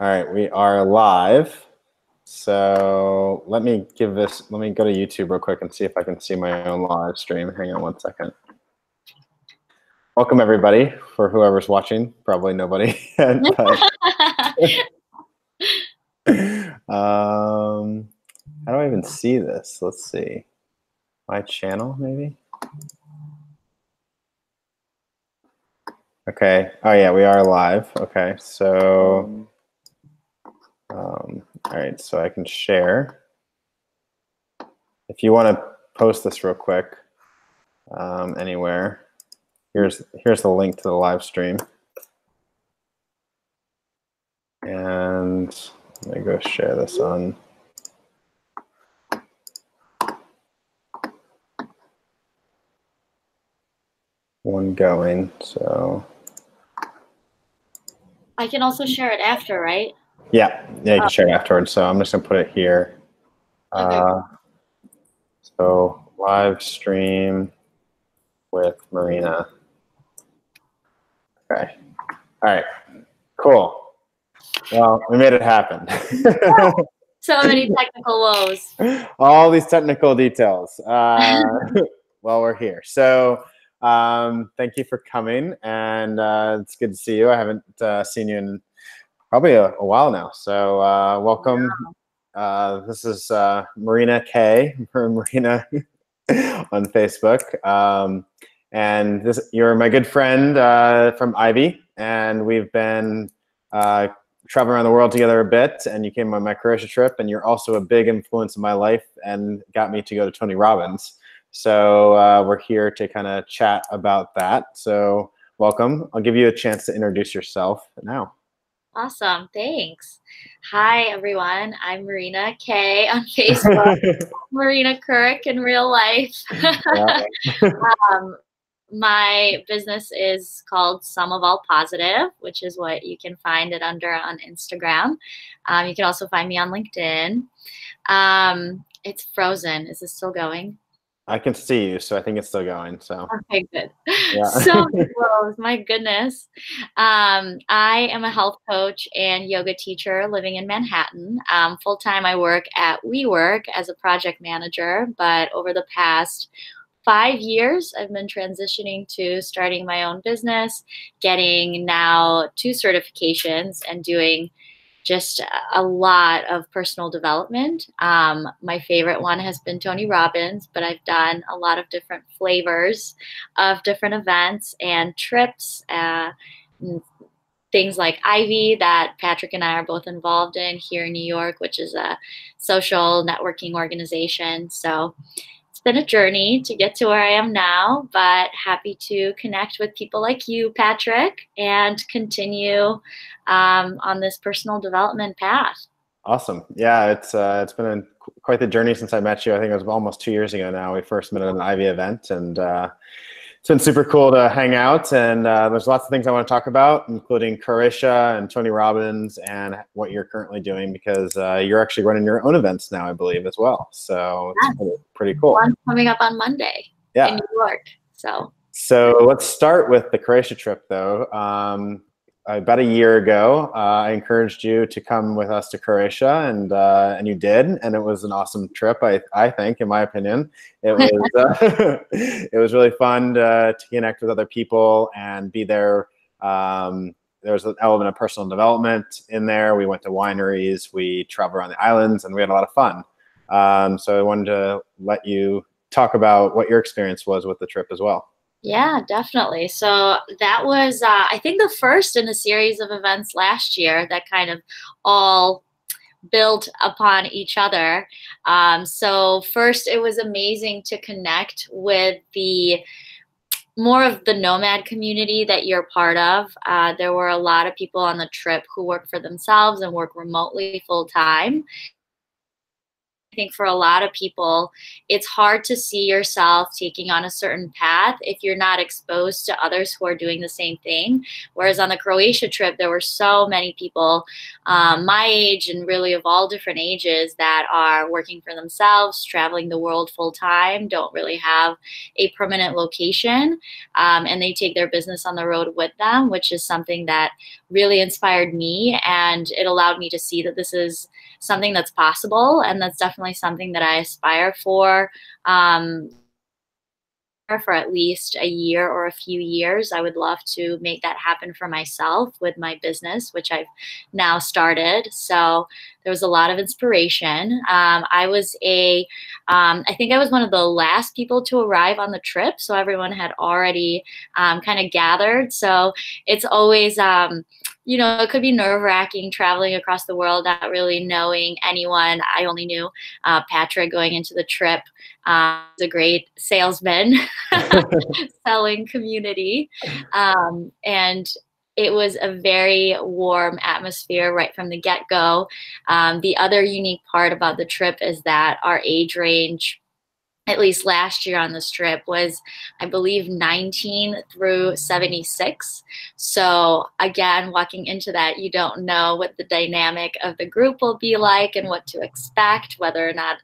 All right, we are live. So let me go to YouTube real quick and see if I can see my own live stream. Hang on one second. Welcome everybody, for whoever's watching, probably nobody. But, how do I even see this? Let's see. My channel, maybe? Okay. Oh yeah, we are live. Okay, so all right, so I can share. If you want to post this real quick anywhere, here's the link to the live stream. And let me go share this on. One going, so. I can also share it after, right? Yeah, you can share it afterwards. So I'm just gonna put it here. Okay. So live stream with Marina. Okay. All right. Cool. Well, we made it happen. So many technical woes. All these technical details. Well, we're here. So thank you for coming, and it's good to see you. I haven't seen you in probably a while now. So welcome. This is Marina K. Marina on Facebook. And you're my good friend from Ivy, and we've been traveling around the world together a bit, and you came on my Croatia trip, and you're also a big influence in my life and got me to go to Tony Robbins. So we're here to kind of chat about that. So welcome. I'll give you a chance to introduce yourself now. Awesome. Thanks. Hi, everyone. I'm Marina K on Facebook. Marina Kurek in real life. My business is called Sum of All Positive, which is what you can find it under on Instagram. You can also find me on LinkedIn. It's frozen. Is this still going? I can see you, so I think it's still going. So okay, good. Yeah. So close. My goodness. I am a health coach and yoga teacher living in Manhattan. Full time, I work at WeWork as a project manager, but over the past 5 years, I've been transitioning to starting my own business, getting now 2 certifications, and doing just a lot of personal development. My favorite one has been Tony Robbins, but I've done a lot of different flavors of different events and trips, things like Ivy that Patrick and I are both involved in here in New York, which is a social networking organization. So it's been a journey to get to where I am now, but happy to connect with people like you, Patrick, and continue on this personal development path. Awesome. Yeah, it's been quite the journey since I met you. I think it was almost 2 years ago now. We first met at an Ivy event, and it's been super cool to hang out. And there's lots of things I want to talk about, including Croatia and Tony Robbins and what you're currently doing, because you're actually running your own events now, I believe, as well. So it's pretty cool. One coming up on Monday in New York. So let's start with the Croatia trip, though. About a year ago, I encouraged you to come with us to Croatia, and you did, and it was an awesome trip. I think, in my opinion, it was it was really fun to connect with other people and be there. There was an element of personal development in there. We went to wineries, we traveled around the islands, and we had a lot of fun. So I wanted to let you talk about what your experience was with the trip as well. Yeah, definitely. So that was, I think, the first in a series of events last year that kind of all built upon each other. So first, it was amazing to connect with more of the nomad community that you're part of. There were a lot of people on the trip who work for themselves and work remotely full time. think for a lot of people, it's hard to see yourself taking on a certain path if you're not exposed to others who are doing the same thing. Whereas on the Croatia trip, there were so many people my age and really of all different ages that are working for themselves, traveling the world full time, don't really have a permanent location, and they take their business on the road with them, which is something that really inspired me, and it allowed me to see that this is something that's possible, and that's definitely something that I aspire for at least a year or a few years. I would love to make that happen for myself with my business, which I've now started. So there was a lot of inspiration. I think I was one of the last people to arrive on the trip. So everyone had already kind of gathered. So it's always, it could be nerve-wracking traveling across the world, not really knowing anyone. I only knew Patrick going into the trip. He's a great salesman, selling community. And it was a very warm atmosphere right from the get-go. The other unique part about the trip is that our age range, at least last year on this trip, was, I believe, 19 through 76. So again, walking into that, you don't know what the dynamic of the group will be like and what to expect, whether or not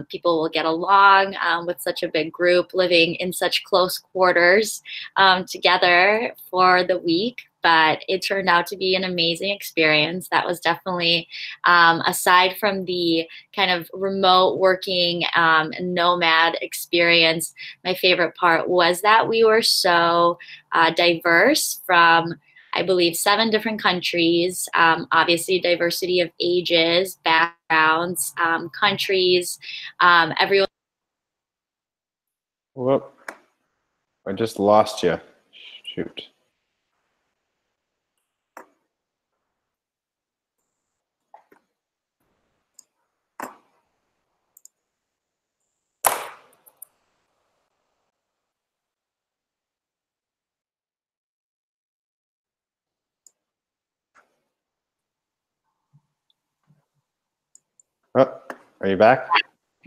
people will get along with such a big group living in such close quarters together for the week. But it turned out to be an amazing experience. That was definitely, aside from the kind of remote working nomad experience, my favorite part was that we were so diverse from, I believe, 7 different countries, obviously diversity of ages, backgrounds, countries, everyone. Whoop. I just lost you. Shoot. Oh, are you back?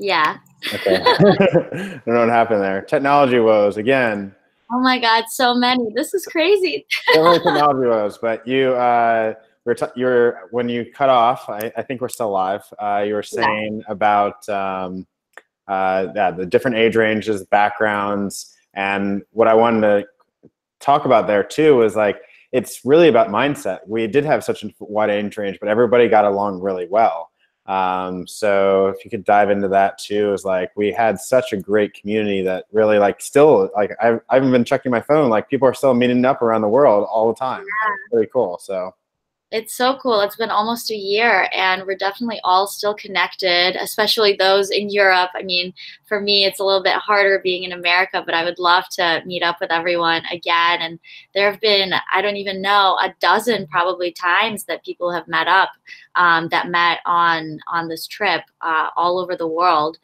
Yeah. Okay. I don't know what happened there. Technology woes again. Oh my God, so many. This is crazy. So many technology woes, but you were when you cut off, I think we're still live. You were saying about the different age ranges, backgrounds, and what I wanted to talk about there too was like, it's really about mindset. We did have such a wide age range, but everybody got along really well. So if you could dive into that too, is like, we had such a great community that really like still, like I haven't been checking my phone, like people are still meeting up around the world all the time. Yeah. It's really cool. So it's so cool. It's been almost a year and we're definitely all still connected, especially those in Europe. I mean, for me, it's a little bit harder being in America, but I would love to meet up with everyone again. And there have been, I don't even know, a dozen probably times that people have met up, that met on this trip all over the world.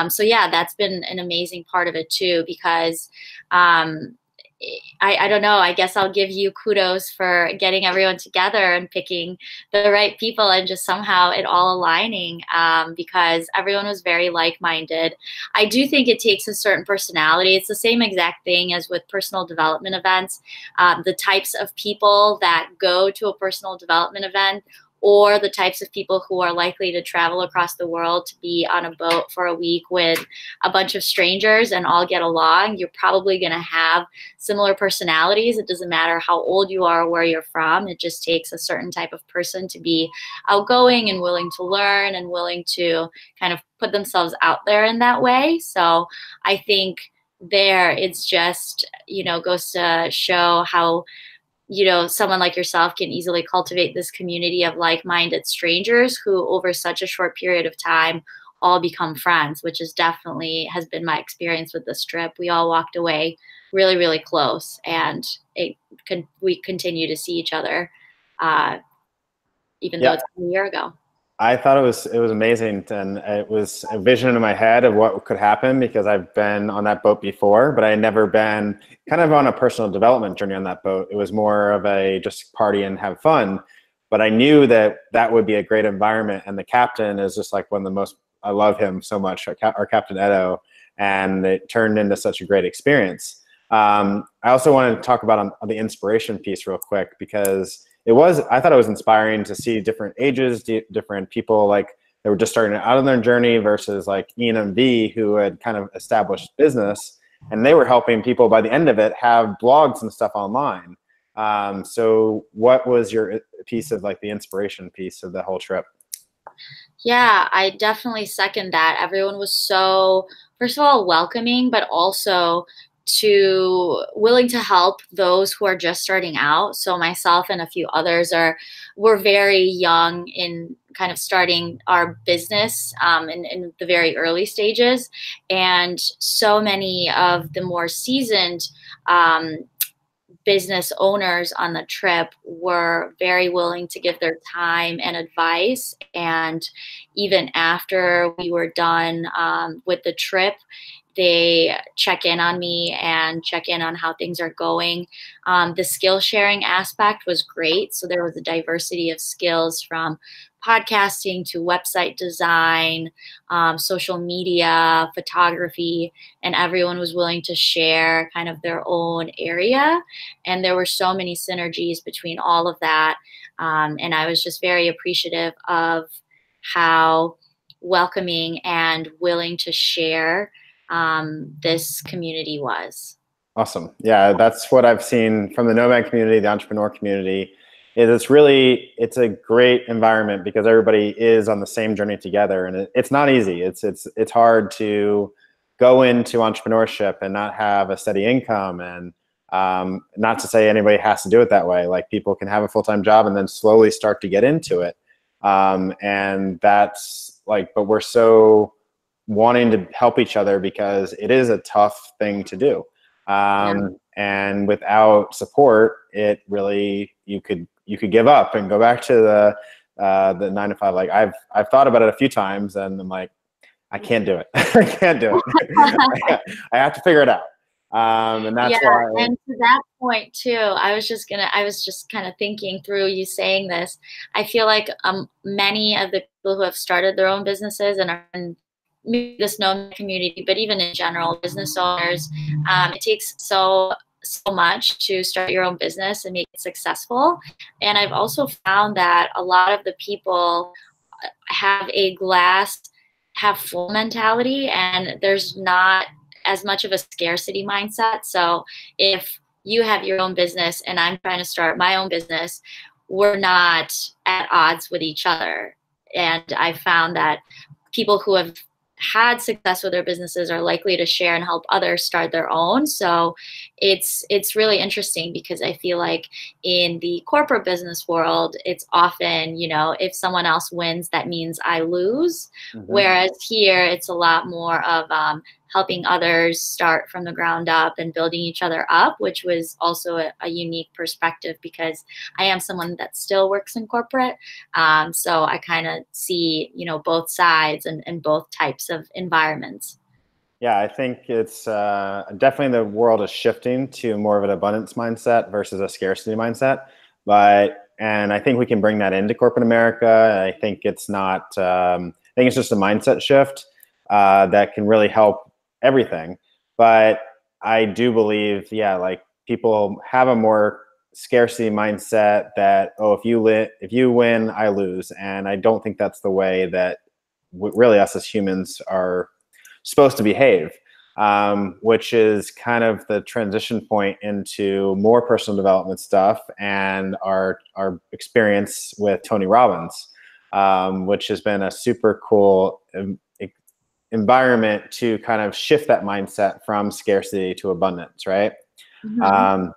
So yeah, that's been an amazing part of it too, because I don't know, I guess I'll give you kudos for getting everyone together and picking the right people and just somehow it all aligning, because everyone was very like-minded. I do think it takes a certain personality. It's the same exact thing as with personal development events. The types of people that go to a personal development event, or the types of people who are likely to travel across the world to be on a boat for a week with a bunch of strangers and all get along, you're probably going to have similar personalities. It doesn't matter how old you are or where you're from. It just takes a certain type of person to be outgoing and willing to learn and willing to kind of put themselves out there in that way. So I think there it's just, goes to show how someone like yourself can easily cultivate this community of like-minded strangers who over such a short period of time all become friends, which is definitely has been my experience with this trip. We all walked away really, really close, and we continue to see each other, even though it's a year ago. I thought it was amazing, and it was a vision in my head of what could happen because I've been on that boat before, but I had never been kind of on a personal development journey on that boat. It was more of a just party and have fun, but I knew that that would be a great environment, and the captain is just like one of the most I love him so much, our Captain Edo, and it turned into such a great experience. I also wanted to talk about on the inspiration piece real quick, because I thought it was inspiring to see different ages, different people, like they were just starting out on their journey versus like Ian and V, who had kind of established business, and they were helping people by the end of it have blogs and stuff online. So what was your piece of like the inspiration piece of the whole trip? Yeah, I definitely second that. Everyone was so, first of all, welcoming, but also willing to help those who are just starting out. So myself and a few others were very young in kind of starting our business in the very early stages. And so many of the more seasoned business owners on the trip were very willing to give their time and advice. And even after we were done with the trip, they check in on me and check in on how things are going. The skill sharing aspect was great. So there was a diversity of skills, from podcasting to website design, social media, photography, and everyone was willing to share kind of their own area. And there were so many synergies between all of that. And I was just very appreciative of how welcoming and willing to share this community was. Awesome. Yeah, that's what I've seen from the nomad community, the entrepreneur community. It's a great environment because everybody is on the same journey together, and it's not easy. It's hard to go into entrepreneurship and not have a steady income, and not to say anybody has to do it that way. Like, people can have a full-time job and then slowly start to get into it. And that's like, but we're so wanting to help each other because it is a tough thing to do. And without support, it really, you could give up and go back to the 9 to 5. Like, I've thought about it a few times, and I'm like, I can't do it. I can't do it. I have to figure it out. And that's why. And to that point too, I was just kind of thinking through you saying this. I feel like many of the people who have started their own businesses and are in this known community, but even in general, business owners, it takes so much to start your own business and make it successful. And I've also found that a lot of the people have a glass half full mentality, and there's not as much of a scarcity mindset. So if you have your own business and I'm trying to start my own business, we're not at odds with each other. And I found that people who have had success with their businesses are likely to share and help others start their own. So it's really interesting, because I feel like in the corporate business world, it's often, if someone else wins, that means I lose. Mm-hmm. Whereas here, it's a lot more of helping others start from the ground up and building each other up, which was also a unique perspective, because I am someone that still works in corporate. So I kind of see, both sides and both types of environments. Yeah, I think it's definitely, the world is shifting to more of an abundance mindset versus a scarcity mindset. And I think we can bring that into corporate America. I think it's not, I think it's just a mindset shift that can really help everything. But I do believe, like, people have a more scarcity mindset that, oh, if you win, I lose. And I don't think that's the way that really us as humans are supposed to behave, which is kind of the transition point into more personal development stuff and our experience with Tony Robbins, which has been a super cool environment to kind of shift that mindset from scarcity to abundance, right? Mm-hmm.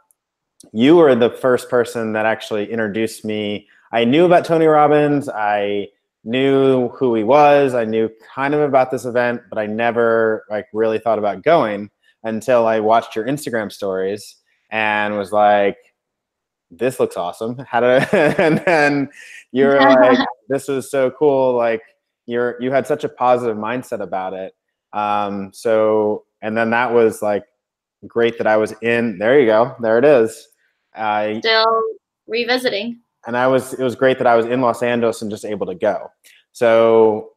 You were the first person that actually introduced me. I knew about Tony Robbins. I knew who he was. I knew kind of about this event, but I never really thought about going until I watched your Instagram stories and was like, this looks awesome. And then you're like, this is so cool. Like, you had such a positive mindset about it. And then that was like great that I was in. There you go. There it is. Still revisiting. And it was great that I was in Los Angeles and just able to go. So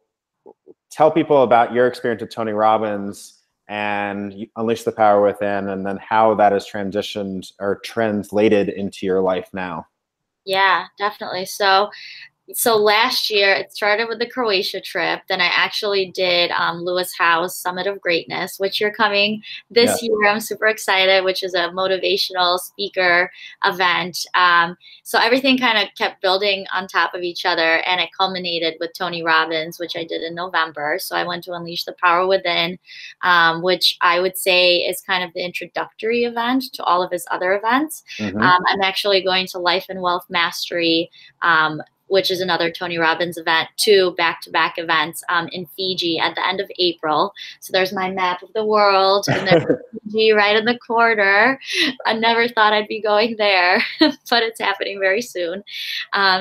tell people about your experience with Tony Robbins and Unleash the Power Within, and then how that has transitioned or translated into your life now. Yeah, definitely. So last year it started with the Croatia trip. Then I actually did Lewis House Summit of Greatness, which you're coming this year. I'm super excited, which is a motivational speaker event. So everything kind of kept building on top of each other, and it culminated with Tony Robbins, which I did in November. So I went to Unleash the Power Within, which I would say is kind of the introductory event to all of his other events. I'm actually going to Life and Wealth Mastery, which is another Tony Robbins event, 2 back-to-back events in Fiji at the end of April. So there's my map of the world, and there's Fiji right in the corner. I never thought I'd be going there, but it's happening very soon.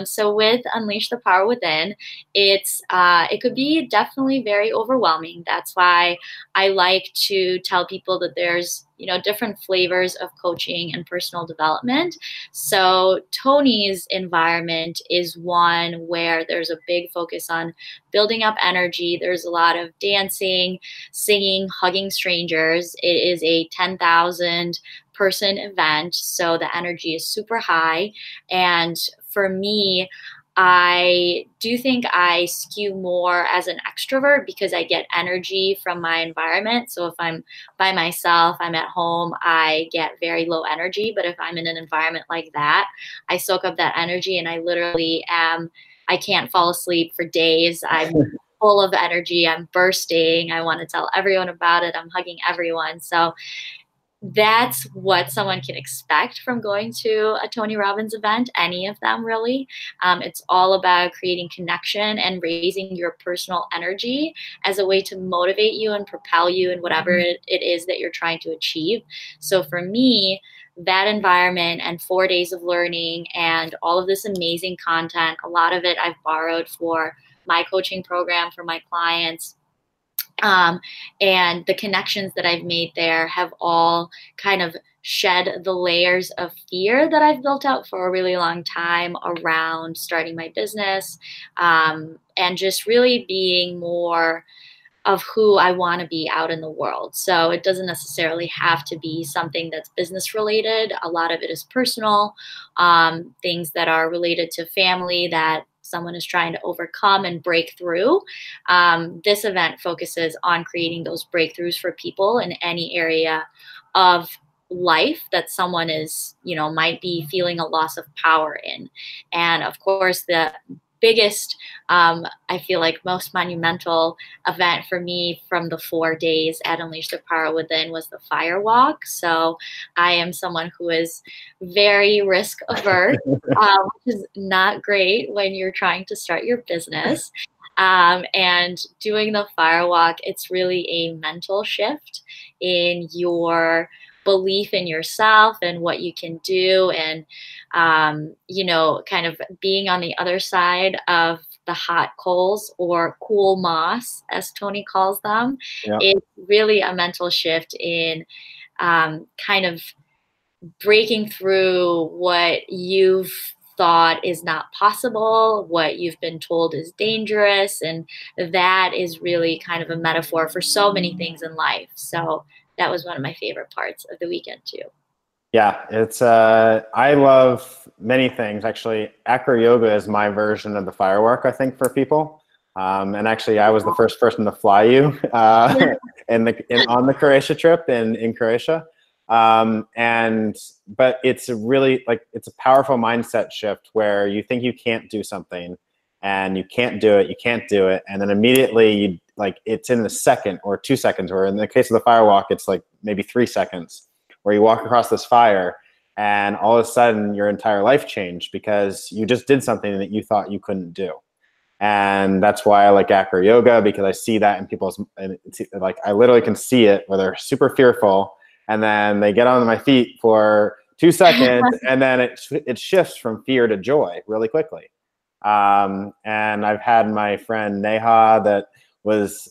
So with Unleash the Power Within, it could be definitely very overwhelming. That's why I like to tell people that there's different flavors of coaching and personal development. So Tony's environment is one where there's a big focus on building up energy. There's a lot of dancing, singing, hugging strangers. It is a 10,000 person event, so the energy is super high. And for me, I do think I skew more as an extrovert because I get energy from my environment. So if I'm by myself, I'm at home, I get very low energy. But if I'm in an environment like that, I soak up that energy, and I literally I can't fall asleep for days. I'm full of energy. I'm bursting. I want to tell everyone about it. I'm hugging everyone. So that's what someone can expect from going to a Tony Robbins event, any of them really. It's all about creating connection and raising your personal energy as a way to motivate you and propel you in whatever it is that you're trying to achieve. So for me, that environment and 4 days of learning and all of this amazing content, a lot of it I've borrowed for my coaching program for my clients. And the connections that I've made there have all kind of shed the layers of fear that I've built out for a really long time around starting my business, and just really being more of who I want to be out in the world. So it doesn't necessarily have to be something that's business related. A lot of it is personal, things that are related to family that someone is trying to overcome and break through. This event focuses on creating those breakthroughs for people in any area of life that someone is, might be feeling a loss of power in. And of course, the biggest, I feel like most monumental event for me from the 4 days at Unleash the Power Within was the fire walk. So I am someone who is very risk averse, which is not great when you're trying to start your business. And doing the fire walk, it's really a mental shift in your belief in yourself and what you can do, and kind of being on the other side of the hot coals, or cool moss as Tony calls them. It's really a mental shift in kind of breaking through what you've thought is not possible, what you've been told is dangerous, and that is really kind of a metaphor for so many things in life. So that was one of my favorite parts of the weekend too. Yeah, it's I love many things. Actually, AcroYoga is my version of the firework, I think, for people. And actually, I was the first person to fly you on the Croatia trip in Croatia. But it's a really it's a powerful mindset shift where you think you can't do something, and you can't do it, and then immediately it's in a second or 2 seconds, or in the case of the firewalk, it's like maybe 3 seconds, where you walk across this fire, and all of a sudden your entire life changed because you just did something that you thought you couldn't do. And that's why I like AcroYoga, because I see that in people's, and I literally can see it where they're super fearful, and then they get on my feet for 2 seconds, and then it shifts from fear to joy really quickly. And I've had my friend Neha that was,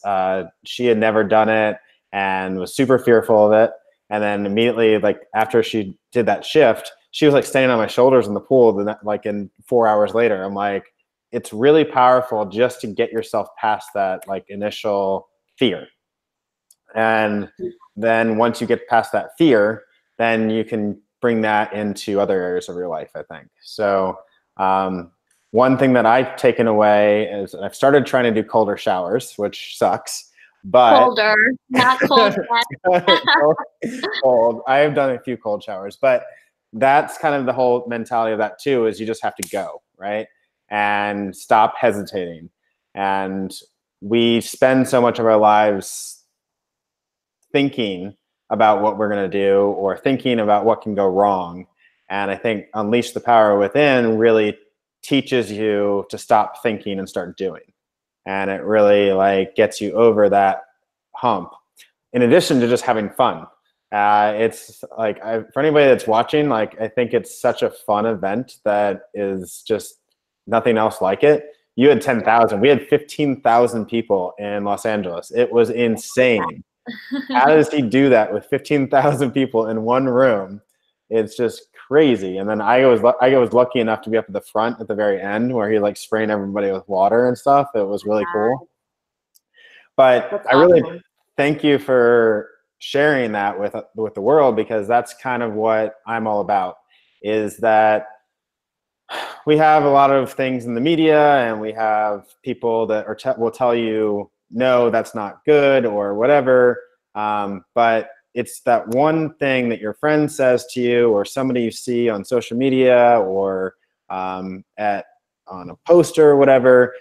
she had never done it and was super fearful of it. And then immediately, after she did that shift, she was standing on my shoulders in the pool. And in 4 hours later, I'm like, it's really powerful just to get yourself past that like initial fear. And then once you get past that fear, then you can bring that into other areas of your life, I think. So one thing that I've taken away is I've started trying to do colder showers, which sucks. But Colder, not cold. cold. I have done a few cold showers, but that's kind of the whole mentality of that too, is you just have to go, right? And stop hesitating. And we spend so much of our lives thinking about what we're going to do or thinking about what can go wrong. And I think Unleash the Power Within really teaches you to stop thinking and start doing. And it really like gets you over that hump, in addition to just having fun. It's like, for anybody that's watching, like, I think it's such a fun event that is just nothing else like it. You had 10,000. We had 15,000 people in Los Angeles. It was insane. How does he do that with 15,000 people in one room? It's just crazy. And then I was lucky enough to be up at the front at the very end where he like spraying everybody with water and stuff. It was really cool. But That's I really awesome. thank you for sharing that with the world, because that's kind of what I'm all about, is that we have a lot of things in the media and we have people that will tell you, no, that's not good or whatever. But it's that one thing that your friend says to you, or somebody you see on social media, or on a poster or whatever,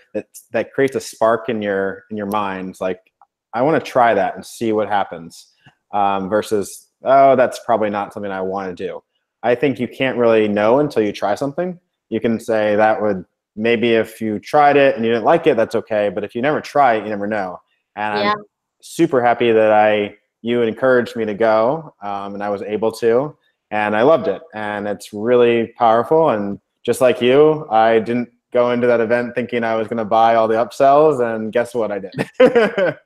that creates a spark in your mind. It's like, I want to try that and see what happens, versus, oh, that's probably not something I want to do. I think you can't really know until you try something. You can say that would, maybe if you tried it and you didn't like it, that's okay. But if you never try it, you never know. And Yeah. I'm super happy that you encouraged me to go, and I was able to, and I loved it. And it's really powerful. And just like you, I didn't go into that event thinking I was going to buy all the upsells, and guess what I did?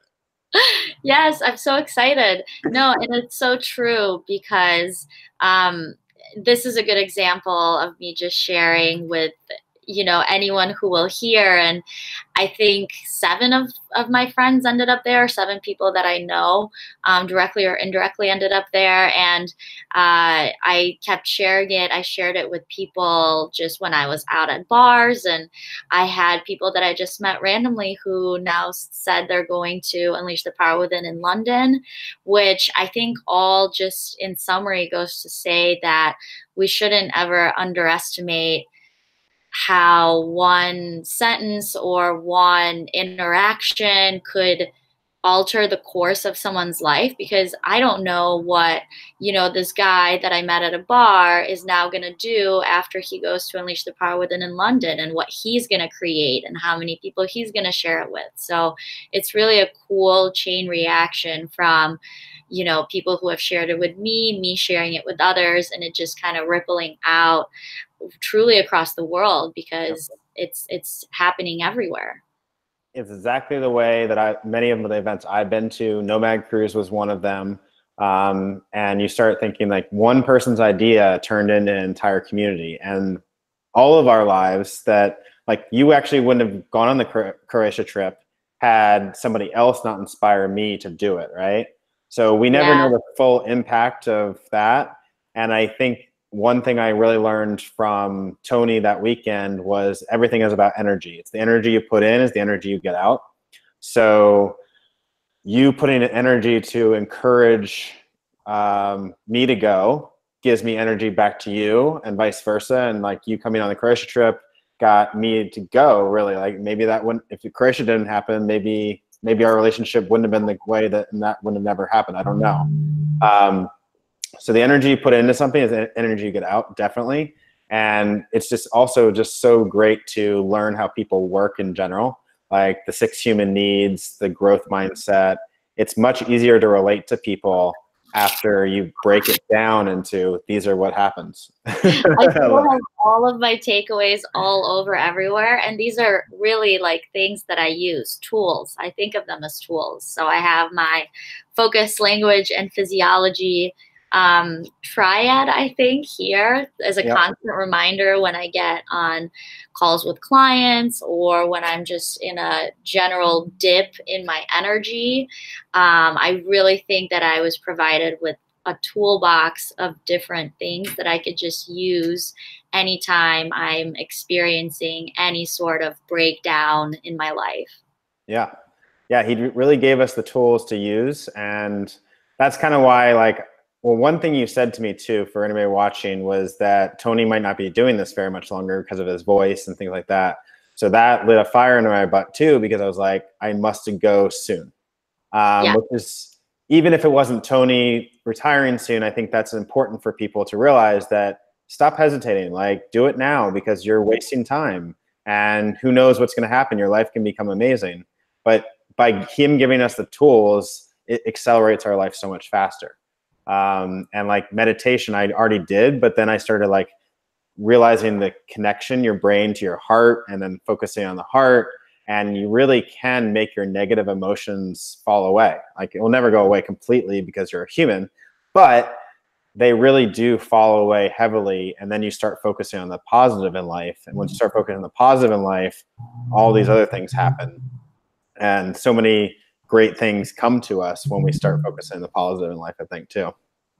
Yes, I'm so excited. No, and it's so true, because this is a good example of me just sharing with, anyone who will hear. And I think 7 of my friends ended up there, 7 people that I know, directly or indirectly, ended up there. And I kept sharing it. I shared it with people just when I was out at bars. And I had people that I just met randomly who now said they're going to Unleash the Power Within in London, which I think all just in summary goes to say that we shouldn't ever underestimate how one sentence or one interaction could alter the course of someone's life. Because I don't know what, this guy that I met at a bar is now going to do after he goes to Unleash the Power Within in London, and what he's going to create and how many people he's going to share it with. So it's really a cool chain reaction from, people who have shared it with me sharing it with others, and it just kind of rippling out truly across the world, because it's happening everywhere. It's exactly the way that many of the events I've been to, Nomad Cruise was one of them. And you start thinking like one person's idea turned into an entire community, and all of our lives that, like, you actually wouldn't have gone on the Croatia trip had somebody else not inspire me to do it. Right. So we never know the full impact of that. And I think one thing I really learned from Tony that weekend was everything is about energy. It's the energy you put in is the energy you get out. So you putting in energy to encourage me to go gives me energy back to you, and vice versa. And like, you coming on the Croatia trip got me to go, really. Like, maybe that wouldn't, if the Croatia didn't happen, maybe our relationship wouldn't have been the way that, and that wouldn't have never happened. I don't know. So the energy you put into something is the energy you get out, definitely. And it's just also just so great to learn how people work in general, like the 6 human needs, the growth mindset. It's much easier to relate to people after you break it down into, these are what happens. I still have all of my takeaways all over everywhere. And these are really like things that I use, tools. I think of them as tools. So I have my focus, language, and physiology triad, I think, here as a Yep. constant reminder when I get on calls with clients or when I'm just in a general dip in my energy. I really think that I was provided with a toolbox of different things that I could just use anytime I'm experiencing any sort of breakdown in my life. Yeah. Yeah. He really gave us the tools to use. And that's kind of why, like, well, one thing you said to me too, for anybody watching, was that Tony might not be doing this very much longer because of his voice and things like that. So that lit a fire into my butt too, because I was like, I must go soon. Yeah. Which is, even if it wasn't Tony retiring soon, I think that's important for people to realize that stop hesitating, like do it now, because you're wasting time and who knows what's going to happen. Your life can become amazing. But by him giving us the tools, it accelerates our life so much faster. And like meditation, I already did, but then I started like realizing the connection, your brain to your heart, and then focusing on the heart. And you really can make your negative emotions fall away. Like it will never go away completely because you're a human, but they really do fall away heavily. And then you start focusing on the positive in life. And once you start focusing on the positive in life, all these other things happen. And so many great things come to us when we start focusing on the positive in life, I think, too.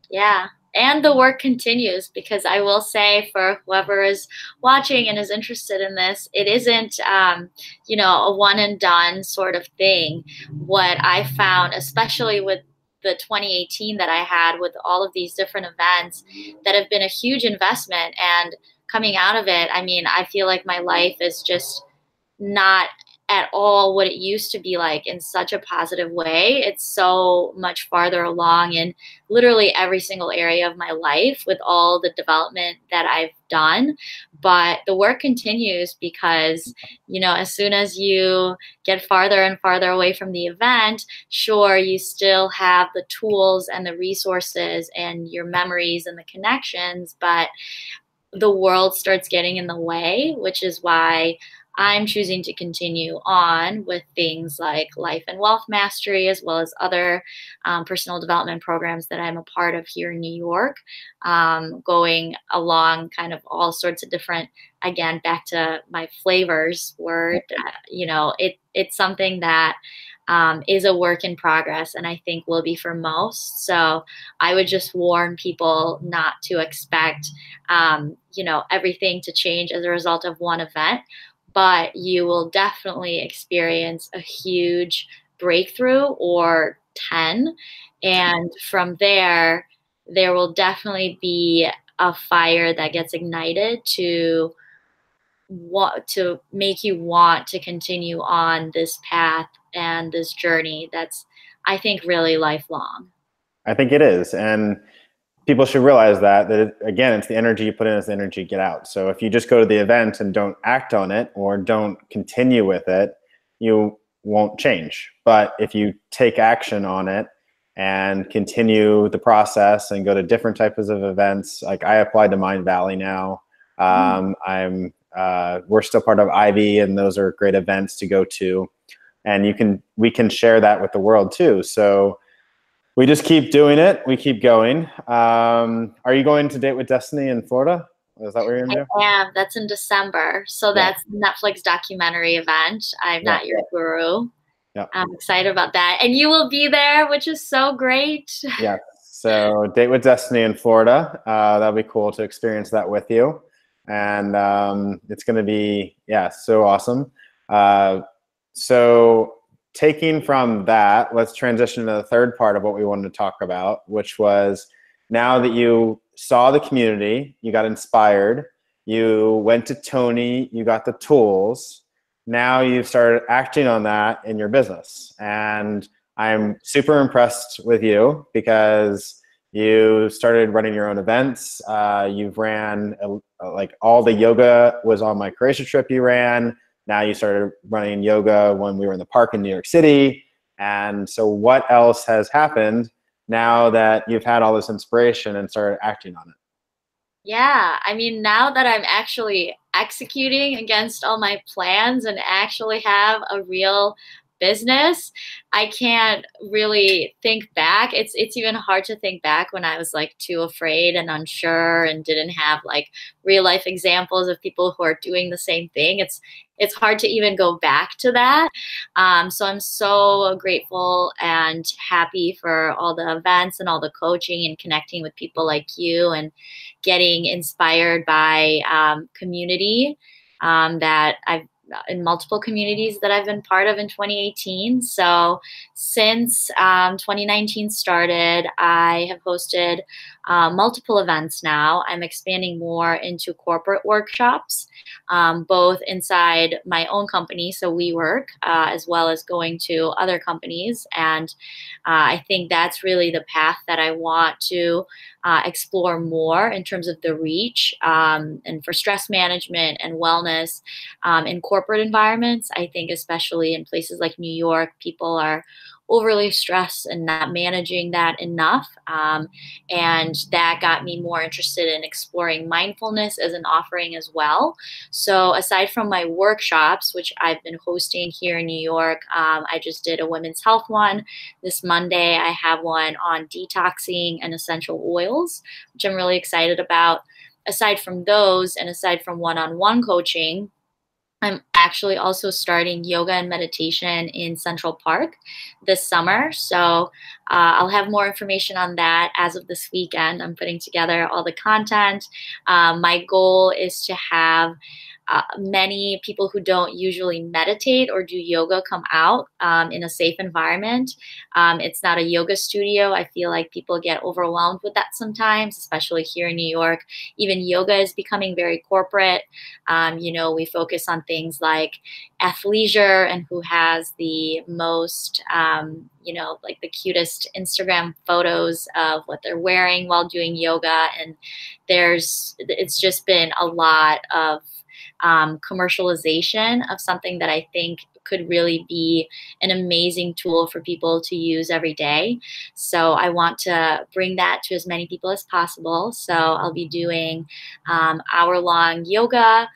Yeah. And the work continues, because I will say, for whoever is watching and is interested in this, it isn't, a one and done sort of thing. What I found, especially with the 2018 that I had with all of these different events that have been a huge investment, and coming out of it, I mean, I feel like my life is just not at all what it used to be like, in such a positive way. It's so much farther along in literally every single area of my life with all the development that I've done. But the work continues because, as soon as you get farther and farther away from the event, sure, you still have the tools and the resources and your memories and the connections, but the world starts getting in the way, which is why I'm choosing to continue on with things like life and wealth mastery, as well as other personal development programs that I'm a part of here in New York, going along kind of all sorts of different, again, back to my flavors word, it's something that is a work in progress, and I think will be for most. So I would just warn people not to expect, everything to change as a result of one event, but you will definitely experience a huge breakthrough or 10. And from there, there will definitely be a fire that gets ignited to make you want to continue on this path and this journey that's, I think, really lifelong. I think it is. And people should realize that again, it's the energy you put in, it's the energy you get out. So if you just go to the event and don't act on it or don't continue with it, you won't change. But if you take action on it and continue the process and go to different types of events, like I applied to Mind Valley now. We're still part of Ivy, and those are great events to go to. And we can share that with the world too. So we just keep doing it. We keep going. Are you going to Date with Destiny in Florida? Is that what you're going to do? I am. That's in December. So that's the Netflix documentary event. I'm Not Your Guru. Yeah. I'm excited about that. And you will be there, which is so great. Yeah. So Date with Destiny in Florida. That'll be cool to experience that with you. And it's going to be, so awesome. So taking from that, let's transition to the third part of what we wanted to talk about, which was, now that you saw the community, you got inspired, you went to Tony, you got the tools, now you've started acting on that in your business. And I'm super impressed with you because you started running your own events. You've ran, like all the yoga was on my Croatia trip you ran. Now you started running yoga when we were in the park in New York City. And so what else has happened now that you've had all this inspiration and started acting on it? Yeah, I mean, now that I'm actually executing against all my plans and actually have a real business, I can't really think back. It's even hard to think back when I was like too afraid and unsure and didn't have like real life examples of people who are doing the same thing. It's hard to even go back to that. So I'm so grateful and happy for all the events and all the coaching and connecting with people like you and getting inspired by community that I've in multiple communities that I've been part of in 2018. So since 2019 started, I have hosted multiple events now. I'm expanding more into corporate workshops, both inside my own company, so WeWork, as well as going to other companies. And I think that's really the path that I want to explore more in terms of the reach and for stress management and wellness in corporate environments. I think especially in places like New York, people are overly stressed and not managing that enough. And that got me more interested in exploring mindfulness as an offering as well. So aside from my workshops, which I've been hosting here in New York, I just did a women's health one. This Monday, I have one on detoxing and essential oils, which I'm really excited about. Aside from those, and aside from one-on-one coaching, I'm actually also starting yoga and meditation in Central Park this summer. So I'll have more information on that as of this weekend. I'm putting together all the content. My goal is to have many people who don't usually meditate or do yoga come out in a safe environment. It's not a yoga studio. I feel like people get overwhelmed with that sometimes, especially here in New York. Even yoga is becoming very corporate. We focus on things like athleisure and who has the most, like the cutest Instagram photos of what they're wearing while doing yoga. And it's just been a lot of commercialization of something that I think could really be an amazing tool for people to use every day. So I want to bring that to as many people as possible. So I'll be doing hour-long yoga,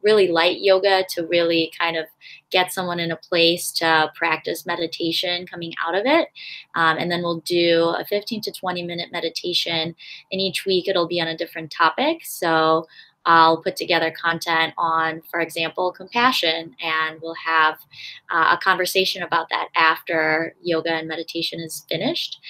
really light yoga to really kind of get someone in a place to practice meditation coming out of it. And then we'll do a 15 to 20-minute meditation. And each week it'll be on a different topic. So I'll put together content on, for example, compassion, and we'll have a conversation about that after yoga and meditation is finished,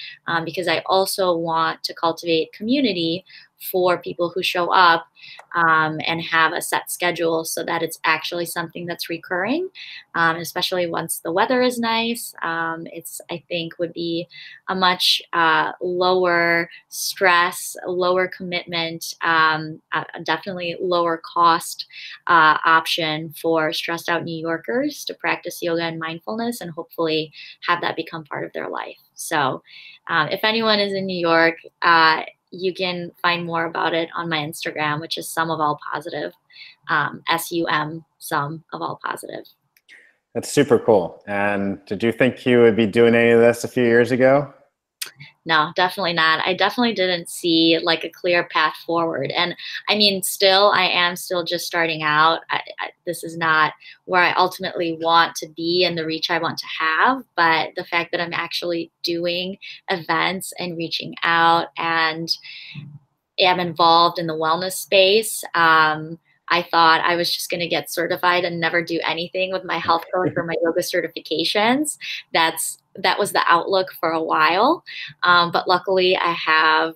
because I also want to cultivate community for people who show up and have a set schedule so that it's actually something that's recurring, especially once the weather is nice. I think would be a much lower stress, lower commitment, definitely lower cost option for stressed out New Yorkers to practice yoga and mindfulness and hopefully have that become part of their life. So if anyone is in New York, you can find more about it on my Instagram, which is Some of All Positive, SUM, Some of All Positive. That's super cool. And did you think you would be doing any of this a few years ago? No, definitely not. I definitely didn't see like a clear path forward. And I mean, I am still just starting out. This is not where I ultimately want to be and the reach I want to have. But the fact that I'm actually doing events and reaching out and am involved in the wellness space, I thought I was just going to get certified and never do anything with my health coach or my yoga certifications. That was the outlook for a while. But luckily I have,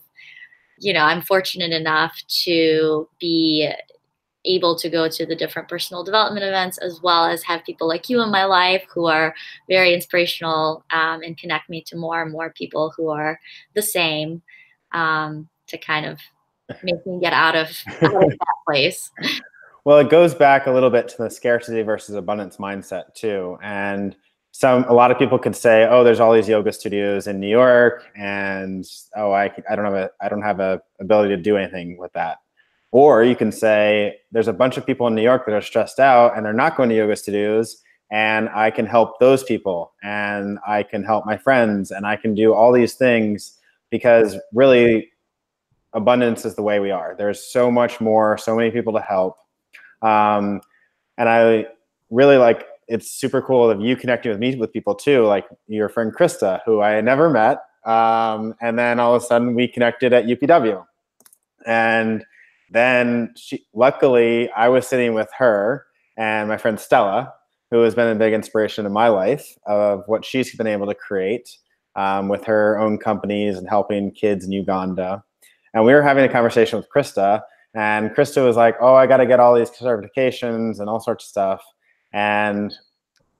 I'm fortunate enough to be able to go to the different personal development events, as well as have people like you in my life who are very inspirational and connect me to more and more people who are the same, to kind of make me get out of that place. Well, it goes back a little bit to the scarcity versus abundance mindset too. And a lot of people could say, oh, there's all these yoga studios in New York, and oh, I don't have a ability to do anything with that. Or you can say there's a bunch of people in New York that are stressed out and they're not going to yoga studios, and I can help those people, and I can help my friends, and I can do all these things because really abundance is the way we are. There's so much more, so many people to help. And I really like it's super cool of you connecting with me with people too, like your friend Krista, who I had never met. And then all of a sudden we connected at UPW. And then luckily I was sitting with her and my friend Stella, who has been a big inspiration in my life of what she's been able to create with her own companies and helping kids in Uganda. And we were having a conversation with Krista, and Krista was like, oh, I got to get all these certifications and all sorts of stuff. And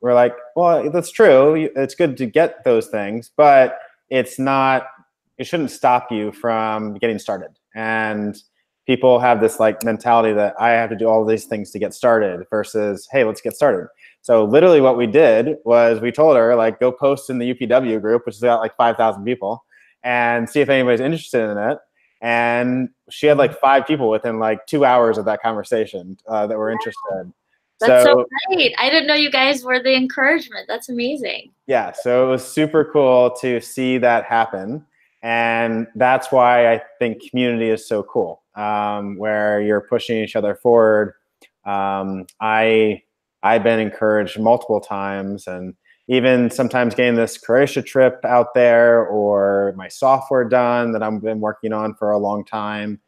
we're like, well, that's true. It's good to get those things, but it shouldn't stop you from getting started. And people have this like mentality that I have to do all these things to get started versus, hey, let's get started. So literally what we did was we told her, like, go post in the UPW group, which is got like 5,000 people, and see if anybody's interested in it. And she had like 5 people within like 2 hours of that conversation that were interested. That's so great. I didn't know you guys were the encouragement. That's amazing. Yeah, so it was super cool to see that happen. And that's why I think community is so cool, where you're pushing each other forward. I've been encouraged multiple times, and even sometimes getting this Croatia trip out there or my software done that I've been working on for a long time.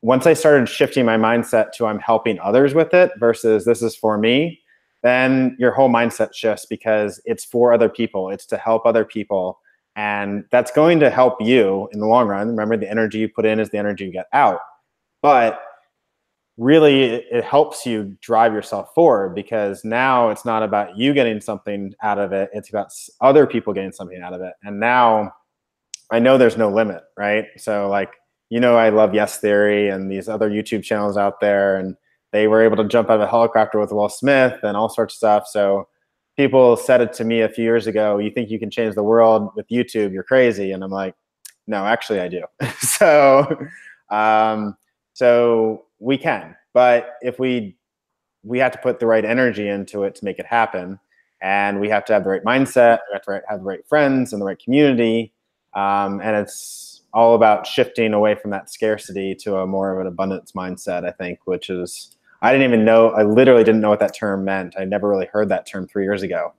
Once I started shifting my mindset to I'm helping others with it versus this is for me, then your whole mindset shifts because it's for other people. It's to help other people. And that's going to help you in the long run. Remember, the energy you put in is the energy you get out. But really, it helps you drive yourself forward because now it's not about you getting something out of it. It's about other people getting something out of it. And now I know there's no limit, right? So like, I love Yes Theory and these other YouTube channels out there, and they were able to jump out of a helicopter with Will Smith and all sorts of stuff. So people said it to me a few years ago, you think you can change the world with YouTube, you're crazy. And I'm like, no, actually I do. So we can, but if we have to put the right energy into it to make it happen. And we have to have the right mindset, we have to have the right friends and the right community. And it's all about shifting away from that scarcity to a more of an abundance mindset, I think, which is, I literally didn't know what that term meant. I never really heard that term 3 years ago.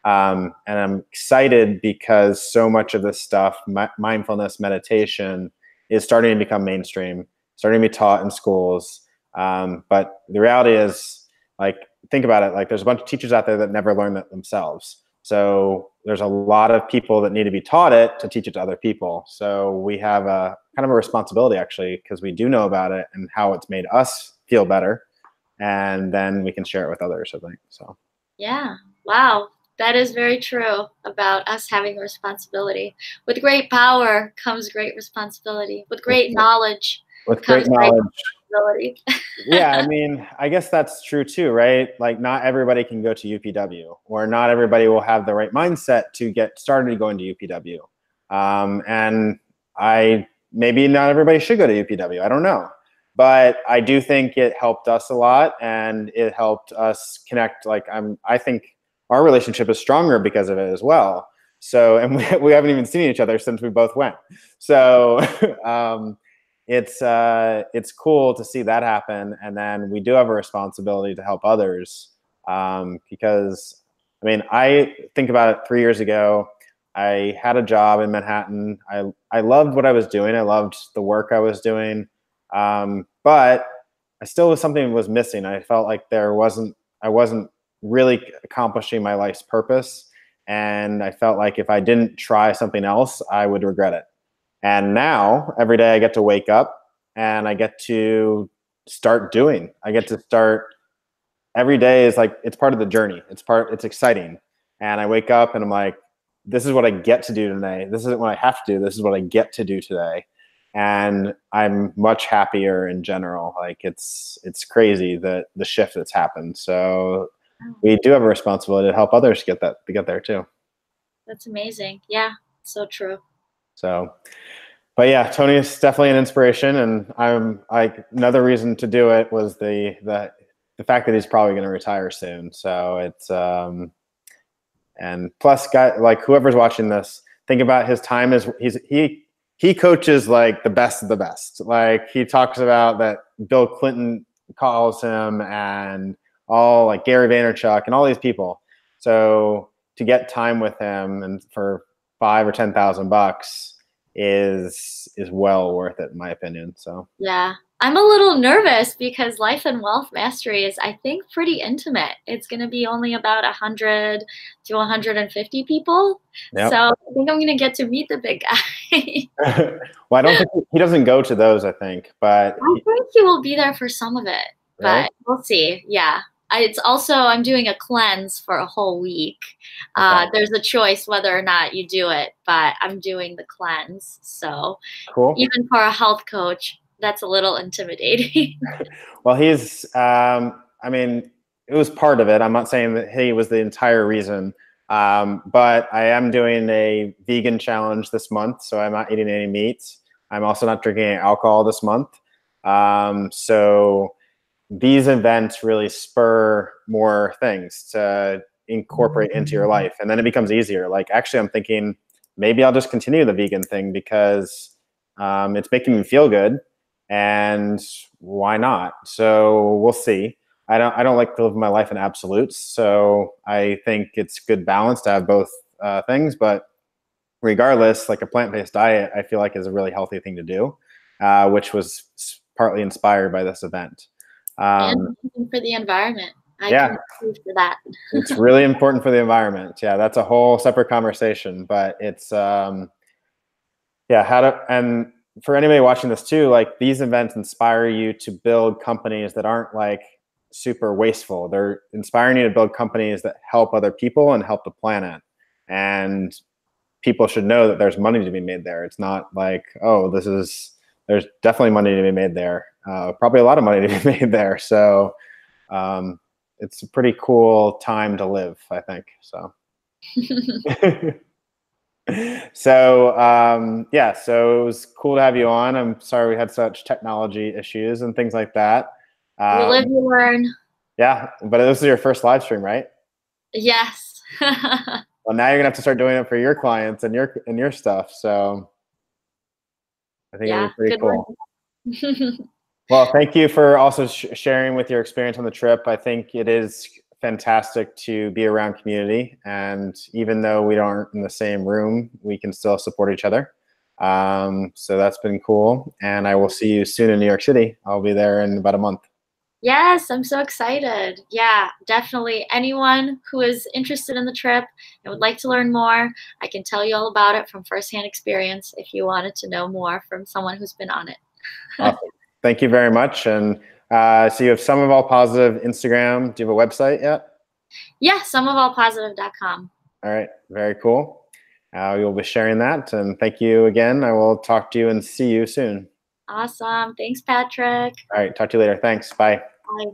And I'm excited because so much of this stuff, mindfulness, meditation, is starting to become mainstream, starting to be taught in schools. But the reality is, like, think about it, like there's a bunch of teachers out there that never learned that themselves. So there's a lot of people that need to be taught it to teach it to other people. So we have a kind of a responsibility, actually, because we do know about it and how it's made us feel better. And then we can share it with others, I think. So yeah. Wow. That is very true about us having a responsibility. With great power comes great responsibility. With great knowledge comes great responsibility. Yeah, I mean, I guess that's true too, right? Like, not everybody can go to UPW, or not everybody will have the right mindset to get started going to UPW. And maybe not everybody should go to UPW. I don't know. But I do think it helped us a lot, and it helped us connect. Like, I think our relationship is stronger because of it as well. So, and we haven't even seen each other since we both went. So it's cool to see that happen. And then we do have a responsibility to help others, because, I mean, I think about it 3 years ago. I had a job in Manhattan. I loved what I was doing. I loved the work I was doing. But I still was missing. I felt like I wasn't really accomplishing my life's purpose. And I felt like if I didn't try something else, I would regret it. And now every day I get to wake up and I get to start doing. Every day is like, it's part of the journey. It's exciting. And I wake up and I'm like, this is what I get to do today. This isn't what I have to do. This is what I get to do today. And I'm much happier in general. Like, it's crazy the shift that's happened. So we do have a responsibility to help others get there too. That's amazing. Yeah, so true. So, but yeah, Tony is definitely an inspiration, and I'm like, another reason to do it was the fact that he's probably going to retire soon. So it's and plus, like, whoever's watching this, think about his time as he coaches like the best of the best. Like, he talks about that Bill Clinton calls him, and all, like, Gary Vaynerchuk and all these people. So to get time with him and for $5,000 or $10,000 is well worth it in my opinion. So Yeah. I'm a little nervous because Life and Wealth Mastery is, I think, pretty intimate. It's going to be only about 100 to 150 people. yep. So I think I'm going to get to meet the big guy. Well, I don't think he doesn't go to those, I think, but I think he will be there for some of it, really? but we'll see. Yeah. It's also, I'm doing a cleanse for a whole week. Okay. There's a choice whether or not you do it, but I'm doing the cleanse. So Cool. even for a health coach, that's a little intimidating. Well, I mean, it was part of it. I'm not saying that he was the entire reason, but I am doing a vegan challenge this month, so I'm not eating any meat. I'm also not drinking any alcohol this month. So these events really spur more things to incorporate into your life, and then it becomes easier. Like, actually, I'm thinking maybe I'll just continue the vegan thing because it's making me feel good. And why not? So we'll see. I don't like to live my life in absolutes. So I think it's good balance to have both things. But regardless, like a plant-based diet, I feel like is a really healthy thing to do, which was partly inspired by this event. And for the environment. I Yeah, can prove for that. it's really important for the environment. Yeah, that's a whole separate conversation. But it's yeah, and for anybody watching this too, like these events inspire you to build companies that aren't like super wasteful. They're inspiring you to build companies that help other people and help the planet. And people should know that there's money to be made there. It's not like, oh, there's definitely money to be made there. Probably a lot of money to be made there. So it's a pretty cool time to live, I think. So. So yeah, so it was cool to have you on. I'm sorry we had such technology issues and things like that. You live, you learn. Yeah, but this is your first live stream, right? Yes. Well, now you're gonna have to start doing it for your clients and your stuff. So I think it'll Yeah, be pretty good cool. one. Well, thank you for also sharing with your experience on the trip. I think it is fantastic to be around community, and even though we aren't in the same room, we can still support each other. So that's been cool, and I will see you soon in New York City. I'll be there in about a month. Yes, I'm so excited. Yeah, definitely. Anyone who is interested in the trip and would like to learn more, I can tell you all about it from firsthand experience if you wanted to know more from someone who's been on it. Awesome. Thank you very much. And so you have Some of All Positive Instagram. Do you have a website yet? Yeah, someofallpositive.com. All right. Very cool. You'll be sharing that. And thank you again. I will talk to you and see you soon. Awesome. Thanks, Patrick. All right. Talk to you later. Thanks. Bye. Bye.